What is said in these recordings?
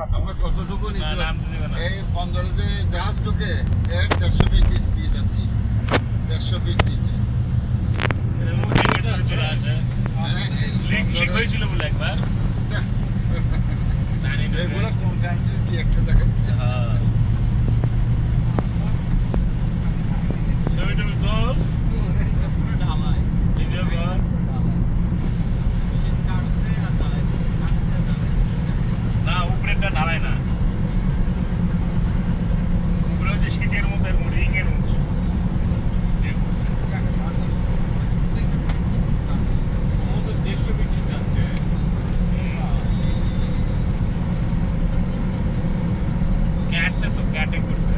আমরা কতটুকু নিয়েছিলাম এই বন্দরে যে জাহাজ ঢুকে এর 150 ফিট নিচ দিয়ে যাচ্ছি 150 ফিট নিচে এগুলো কোন কান্ট্রি কি একটা দেখাচ্ছি না উপরেটা ঢালাই না উপরে যে শীতের মতো এরকম রিং এর মতো ক্যাটসে তো ক্যাটে করছে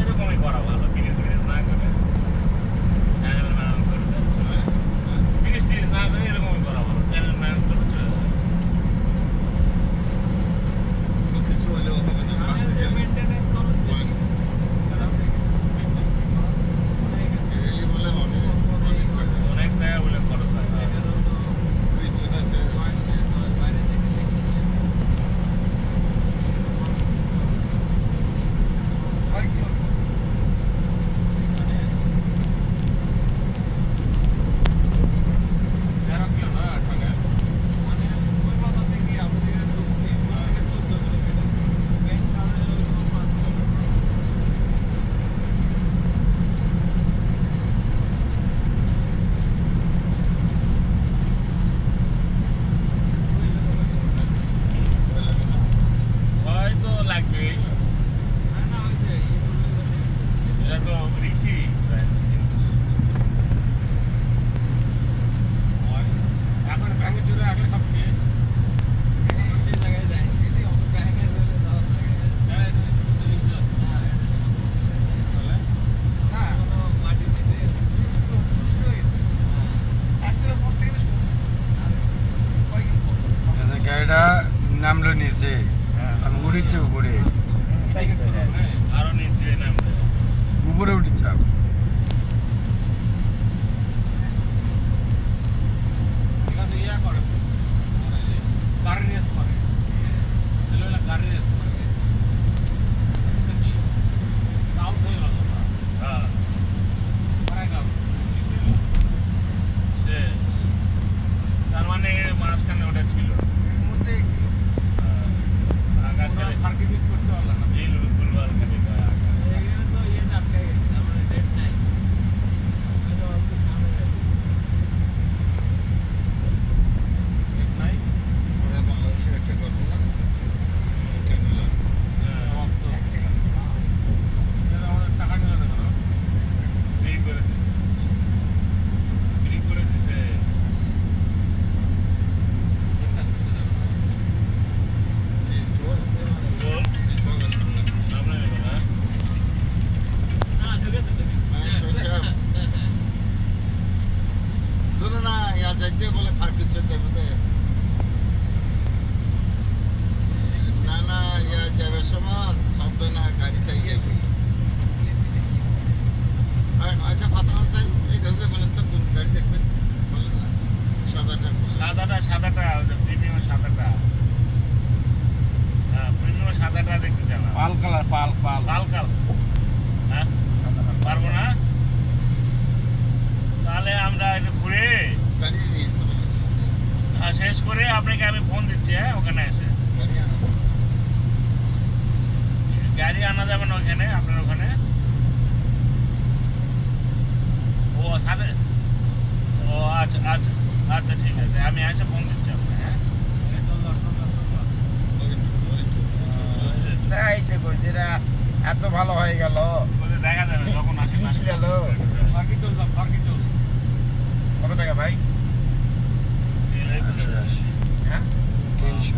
এরকমই করা ভালো বিজনেস না করে না করে এরকমই করা ভালো চ্যানেল ম্যানেজ করে চলে যাবে কিছু হলেও হবে না মেইনটেনেন্স খরচ বেশি এই বলে অনেক টাকা অনেক টাকা বলে খরচ হয় বিদ্যুৎ আছে হয়তো লাগবে এটা তো রিক্সি এখন ব্যাংকে জুড়ে আসলে সব শেষ সেই জায়গায় যায় এটি অত ব্যাংকে ধরে যাওয়ার না কোনো মাটির নিচে শুরু হয়ে গেছে একদিনের পর থেকে গাড়িটা নামলো নিচে আমি উড়েছি উপরে আরো নিচে নামবে উপরে উঠেছি এখানে ইয়া করে গাড়ি রেস করে ছেলেবেলা গাড়ি রেস করে আউট হয়ে গেল হ্যাঁ পরে গেল শেষ তার মানে মাঝখানে ওটা ছিল এর মধ্যেই ছিল আকাশকালে ফার্কি পিস করতে পারলাম না এই লুকুলবার খালি এখানে তো ইয়ে আটকে গেছে তার মানে ডেট নাই হয়তো আছে সামনে ডেট নাই ওরা বাংলাদেশের একটা ঘটনা এটা নিলাম আমাদের টাকা নিল না কেন ফ্রি করে দিছে ফ্রি করে দিছে এই তোর বল সামনে নেবে না ধরো না ইয়া যাইতে বলে ফাঁকি চলতে হবে না না ইয়া যাবে সময় শব্দ না গাড়ি চাইয়ে আচ্ছা কথা চাই এই ঢুকে বলেন তো কোন গাড়ি দেখবেন বলেন না সাদাটা প্রিমিয়াম সাদাটা হ্যাঁ প্রিমিয়াম সাদাটা দেখতে চান পাল কালার পাল লাল কাল হ্যাঁ পারবো না তাহলে আমরা একটু ঘুরে গাড়ি নিয়ে আসতে বলেন শেষ করে আপনাকে আমি ফোন দিচ্ছি হ্যাঁ ওখানে এসে গাড়ি আনা গাড়ি আনা যাবে না ওখানে আপনার ওখানে ও সাথে ও আচ্ছা আচ্ছা আচ্ছা ঠিক আছে আমি এসে ফোন দিচ্ছি আপনাকে হ্যাঁ তাই দেখো যেটা এত ভালো হয়ে গেল বলে দেখা যাবে যখন আসি না ঠিক গেল ফার্কি টোল কত টাকা ভাই হ্যাঁ 300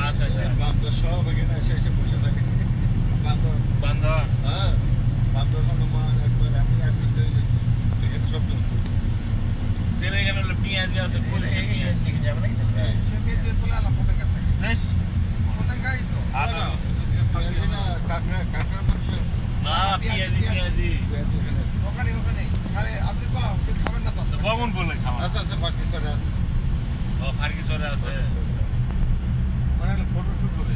আচ্ছা আচ্ছা বান্দর সব এখানে এসে বসে থাকে বান্দর বান্ধব হ্যাঁ বান্দর হনুমান একবার আমি অ্যাক্সিডেন্ট হয়ে গেছি এখানে সব চলছে তেলে এখানে হলো পেঁয়াজি আছে ফুল পেঁয়াজ দেখে যাবে নাকি সে দিয়ে চলে আলাম ফটো কাটতে বেশ ফটো গাই তো আর কাঁকড়ার মাংস না পেঁয়াজি পেঁয়াজি ওখানে আছে ওখানে কেমন বলে খাওয়া আচ্ছা আচ্ছা পার্টি চলে আছে ও ফার্কি চলে আছে মানে ফটো শুট করে